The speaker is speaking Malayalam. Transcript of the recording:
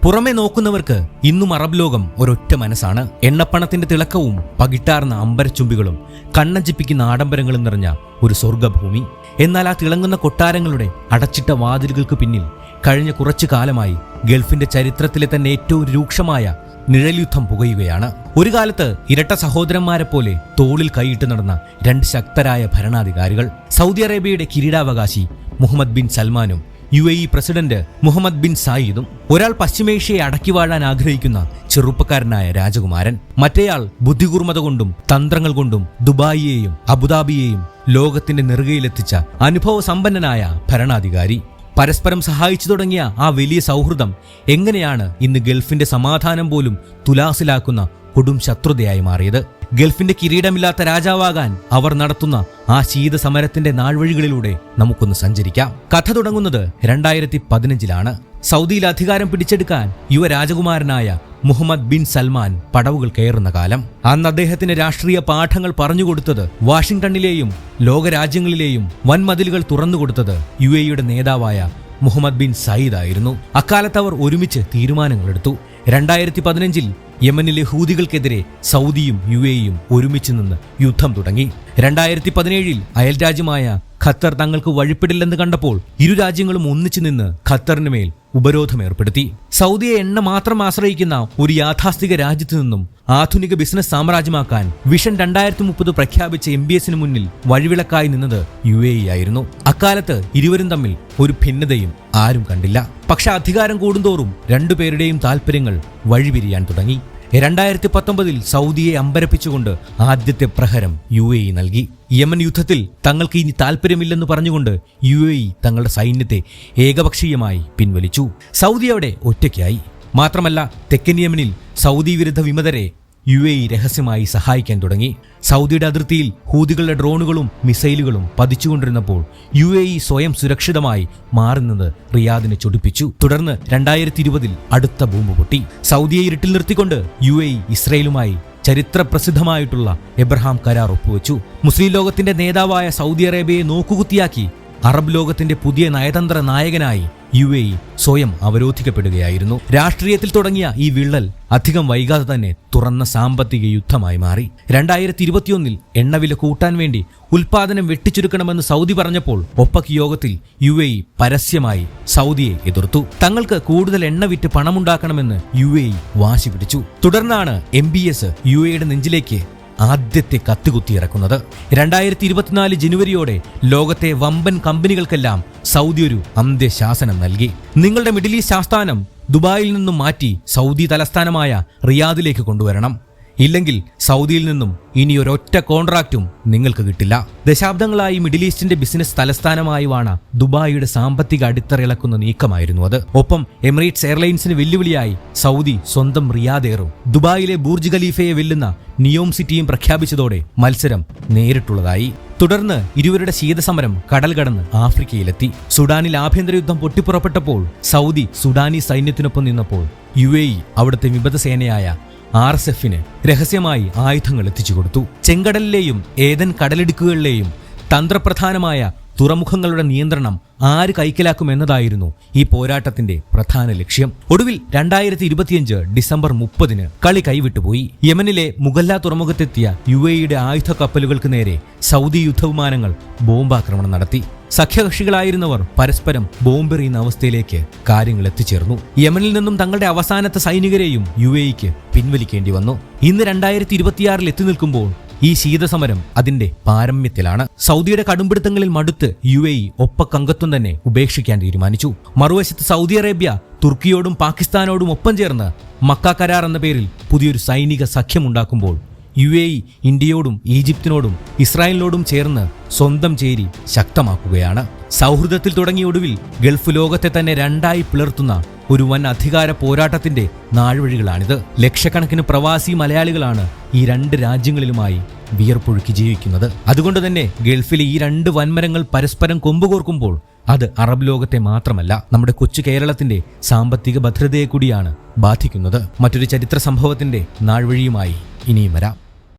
പുറമെ നോക്കുന്നവർക്ക് ഇന്നും അറബ് ലോകം ഒരൊറ്റ മനസ്സാണ്. എണ്ണപ്പണത്തിന്റെ തിളക്കവും പകിട്ടാർന്ന അമ്പരച്ചുംബികളും കണ്ണഞ്ചിപ്പിക്കുന്ന ആഡംബരങ്ങളും നിറഞ്ഞ ഒരു സ്വർഗ്ഗഭൂമി. എന്നാൽ ആ തിളങ്ങുന്ന കൊട്ടാരങ്ങളുടെ അടച്ചിട്ട വാതിലുകൾക്ക് പിന്നിൽ കഴിഞ്ഞ കുറച്ചു കാലമായി ഗൾഫിന്റെ ചരിത്രത്തിലെ തന്നെ ഏറ്റവും രൂക്ഷമായ നിഴൽയുദ്ധം പുകയുകയാണ്. ഒരു കാലത്ത് ഇരട്ട സഹോദരന്മാരെ പോലെ തോളിൽ കൈയിട്ട് നടന്ന രണ്ട് ശക്തരായ ഭരണാധികാരികൾ, സൗദി അറേബ്യയുടെ കിരീടാവകാശി മുഹമ്മദ് ബിൻ സൽമാനും UAE പ്രസിഡന്റ് മുഹമ്മദ് ബിൻ സായിദും. ഒരാൾ പശ്ചിമേഷ്യയെ അടക്കി വാഴാൻ ആഗ്രഹിക്കുന്ന ചെറുപ്പക്കാരനായ രാജകുമാരൻ, മറ്റേയാൾ ബുദ്ധികൂർമ്മത കൊണ്ടും തന്ത്രങ്ങൾ കൊണ്ടും ദുബായിയെയും അബുദാബിയെയും ലോകത്തിന്റെ നെറുകയിലെത്തിച്ച അനുഭവ സമ്പന്നനായ ഭരണാധികാരി. പരസ്പരം സഹായിച്ചു തുടങ്ങിയ ആ വലിയ സൗഹൃദം എങ്ങനെയാണ് ഇന്ന് ഗൾഫിന്റെ സമാധാനം പോലും തുലാസിലാക്കുന്ന കൊടും ശത്രുതയായി മാറിയത്? ഗൾഫിന്റെ കിരീടമില്ലാത്ത രാജാവാകാൻ അവർ നടത്തുന്ന ആ ശീതസമരത്തിന്റെ നാൾവഴികളിലൂടെ നമുക്കൊന്ന് സഞ്ചരിക്കാം. കഥ തുടങ്ങുന്നത് 2015 സൗദിയിൽ അധികാരം പിടിച്ചെടുക്കാൻ യുവരാജകുമാരനായ മുഹമ്മദ് ബിൻ സൽമാൻ പടവുകൾ കയറുന്ന കാലം. അന്ന് അദ്ദേഹത്തിന് രാഷ്ട്രീയ പാഠങ്ങൾ പറഞ്ഞുകൊടുത്തത്, വാഷിംഗ്ടണിലെയും ലോകരാജ്യങ്ങളിലെയും വൻമതിലുകൾ തുറന്നുകൊടുത്തത് UAEയുടെ നേതാവായ മുഹമ്മദ് ബിൻ സയ്യിദ് ആയിരുന്നു. അക്കാലത്ത് അവർ ഒരുമിച്ച് തീരുമാനങ്ങളെടുത്തു. 2015 യമനിലെ ഹൂതികൾക്കെതിരെ സൗദിയും UAEയും ഒരുമിച്ച് നിന്ന് യുദ്ധം തുടങ്ങി. 2017 അയൽരാജ്യമായ ഖത്തർ തങ്ങൾക്ക് വഴിപ്പെടില്ലെന്ന് കണ്ടപ്പോൾ ഇരു രാജ്യങ്ങളും ഒന്നിച്ചു നിന്ന് ഖത്തറിന് മേൽ ഉപരോധം ഏർപ്പെടുത്തി. സൗദിയെ എണ്ണ മാത്രം ആശ്രയിക്കുന്ന ഒരു യാഥാസ്ഥിക രാജ്യത്തു നിന്നും ആധുനിക ബിസിനസ് സാമ്രാജ്യമാക്കാൻ വിഷൻ 2030 പ്രഖ്യാപിച്ച MBSന് മുന്നിൽ വഴിവിളക്കായി നിന്നത് UAE ആയിരുന്നു. അക്കാലത്ത് ഇരുവരും തമ്മിൽ ഒരു ഭിന്നതയും ആരും കണ്ടില്ല. പക്ഷെ അധികാരം കൂടുന്തോറും രണ്ടുപേരുടെയും താല്പര്യങ്ങൾ വഴിപിരിയാൻ തുടങ്ങി. 2019 സൗദിയെ അമ്പരപ്പിച്ചുകൊണ്ട് ആദ്യത്തെ പ്രഹരം UAE നൽകി. യമൻ യുദ്ധത്തിൽ തങ്ങൾക്ക് ഇനി താല്പര്യമില്ലെന്ന് പറഞ്ഞുകൊണ്ട് UAE തങ്ങളുടെ സൈന്യത്തെ ഏകപക്ഷീയമായി പിൻവലിച്ചു. സൗദി അവിടെ ഒറ്റയ്ക്കായി. മാത്രമല്ല, തെക്കൻ യമനിൽ സൗദി വിരുദ്ധ വിമതരെ UAE രഹസ്യമായി സഹായിക്കാൻ തുടങ്ങി. സൗദിയുടെ അതിർത്തിയിൽ ഹൂതികളുടെ ഡ്രോണുകളും മിസൈലുകളും പതിച്ചുകൊണ്ടിരുന്നപ്പോൾ UAE സ്വയം സുരക്ഷിതമായി മാറുന്നത് റിയാദിനെ ചൊടിപ്പിച്ചു. തുടർന്ന് 2020 അടുത്ത ബോംബ് പൊട്ടി. സൗദിയെ ഇരുട്ടിൽ നിർത്തിക്കൊണ്ട് UAE ഇസ്രയേലുമായി ചരിത്രപ്രസിദ്ധമായിട്ടുള്ള എബ്രഹാം കരാർ ഒപ്പുവെച്ചു. മുസ്ലിം ലോകത്തിന്റെ നേതാവായ സൗദി അറേബ്യയെ നോക്കുകുത്തിയാക്കി അറബ് ലോകത്തിന്റെ പുതിയ നയതന്ത്ര നായകനായി UAE സ്വയം അവരോധിക്കപ്പെടുകയായിരുന്നു. രാഷ്ട്രീയത്തിൽ തുടങ്ങിയ ഈ വിള്ളൽ അധികം വൈകാതെ തന്നെ തുറന്ന സാമ്പത്തിക യുദ്ധമായി മാറി. 2021 എണ്ണവില കൂട്ടാൻ വേണ്ടി ഉൽപാദനം വെട്ടിച്ചുരുക്കണമെന്ന് സൗദി പറഞ്ഞപ്പോൾ ഒപ്പക് യോഗത്തിൽ UAE പരസ്യമായി സൗദിയെ എതിർത്തു. തങ്ങൾക്ക് കൂടുതൽ എണ്ണ വിറ്റ് പണമുണ്ടാക്കണമെന്ന് UAE വാശി പിടിച്ചു. തുടർന്നാണ് MBS UAEയുടെ നെഞ്ചിലേക്ക് ആദ്യത്തെ കത്തുകുത്തിയിറക്കുന്നത്. 2024 ജനുവരിയോടെ ലോകത്തെ വമ്പൻ കമ്പനികൾക്കെല്ലാം സൗദി ഒരു അന്ത്യശാസനം നൽകി. നിങ്ങളുടെ മിഡിൽ ഈസ്റ്റ് ആസ്ഥാനം ദുബായിൽ നിന്നും മാറ്റി സൗദി തലസ്ഥാനമായ റിയാദിലേക്ക് കൊണ്ടുവരണം. ഇല്ലെങ്കിൽ സൗദിയിൽ നിന്നും ഇനി ഒരൊറ്റ കോൺട്രാക്റ്റും നിങ്ങൾക്ക് കിട്ടില്ല. ദശാബ്ദങ്ങളായി മിഡിൽ ഈസ്റ്റിന്റെ ബിസിനസ് തലസ്ഥാനമായി വാണ ദുബായിയുടെ സാമ്പത്തിക അടിത്തറയിളക്കുന്ന നീക്കമായിരുന്നു അത്. ഒപ്പം എമിറേറ്റ്സ് എയർലൈൻസിന് വെല്ലുവിളിയായി സൗദി സ്വന്തം റിയാദ് എയറും ദുബായിലെ ബൂർജ് ഖലീഫയെ വെല്ലുന്ന നിയോം സിറ്റിയും പ്രഖ്യാപിച്ചതോടെ മത്സരം നേരിട്ടുള്ളതായി. തുടർന്ന് ഇരുവരുടെ ശീതസമരം കടൽ കടന്ന് ആഫ്രിക്കയിലെത്തി. സുഡാനിൽ ആഭ്യന്തര യുദ്ധം പൊട്ടിപ്പുറപ്പെട്ടപ്പോൾ സൗദി സുഡാനി സൈന്യത്തിനൊപ്പം നിന്നപ്പോൾ UAE അവിടുത്തെ വിമത സേനയായ RSFന് രഹസ്യമായി ആയുധങ്ങൾ എത്തിച്ചു കൊടുത്തു. ചെങ്കടലിലെയും ഏതൻ കടലിടുക്കുകളിലെയും തന്ത്രപ്രധാനമായ തുറമുഖങ്ങളുടെ നിയന്ത്രണം ആര് കൈക്കലാക്കുമെന്നതായിരുന്നു ഈ പോരാട്ടത്തിന്റെ പ്രധാന ലക്ഷ്യം. ഒടുവിൽ 2025 ഡിസംബർ 30 കളി കൈവിട്ടുപോയി. യമനിലെ മുഗല്ല തുറമുഖത്തെത്തിയ UAEയുടെ ആയുധ കപ്പലുകൾക്ക് നേരെ സൗദി യുദ്ധവിമാനങ്ങൾ ബോംബാക്രമണം നടത്തി. സഖ്യകക്ഷികളായിരുന്നവർ പരസ്പരം ബോംബെറിയുന്ന അവസ്ഥയിലേക്ക് കാര്യങ്ങൾ എത്തിച്ചേർന്നു. യമനിൽ നിന്നും തങ്ങളുടെ അവസാനത്തെ സൈനികരെയും UAEക്ക് പിൻവലിക്കേണ്ടി വന്നു. ഇന്ന് 2026 എത്തി നിൽക്കുമ്പോൾ ഈ ശീതസമരം അതിന്റെ പാരമ്യത്തിലാണ്. സൗദിയുടെ കടുംപിടുത്തങ്ങളിൽ മടുത്ത് UAE ഒപ്പക് അംഗത്വം തന്നെ ഉപേക്ഷിക്കാൻ തീരുമാനിച്ചു. മറുവശത്ത് സൗദി അറേബ്യ തുർക്കിയോടും പാകിസ്ഥാനോടും ഒപ്പം ചേർന്ന് മക്ക കരാർ എന്ന പേരിൽ പുതിയൊരു സൈനിക സഖ്യമുണ്ടാക്കുമ്പോൾ UAE ഇന്ത്യയോടും ഈജിപ്തിനോടും ഇസ്രായേലിനോടും ചേർന്ന് സ്വന്തം ചേരി ശക്തമാക്കുകയാണ്. സൗഹൃദത്തിൽ തുടങ്ങിയ ഒടുവിൽ ഗൾഫ് ലോകത്തെ തന്നെ രണ്ടായി പിളർത്തുന്ന ഒരു വൻ അധികാര പോരാട്ടത്തിന്റെ നാഴ്വഴികളാണിത്. ലക്ഷക്കണക്കിന് പ്രവാസി മലയാളികളാണ് ഈ രണ്ട് രാജ്യങ്ങളിലുമായി വിയർപ്പൊഴുക്കി ജീവിക്കുന്നത്. അതുകൊണ്ട് തന്നെ ഗൾഫിലെ ഈ രണ്ട് വൻമരങ്ങൾ പരസ്പരം കൊമ്പുകോർക്കുമ്പോൾ അത് അറബ് ലോകത്തെ മാത്രമല്ല, നമ്മുടെ കൊച്ചു കേരളത്തിന്റെ സാമ്പത്തിക ഭദ്രതയെ കൂടിയാണ് ബാധിക്കുന്നത്. മറ്റൊരു ചരിത്ര സംഭവത്തിന്റെ നാഴ്വഴിയുമായി ഇനിയും വരാം.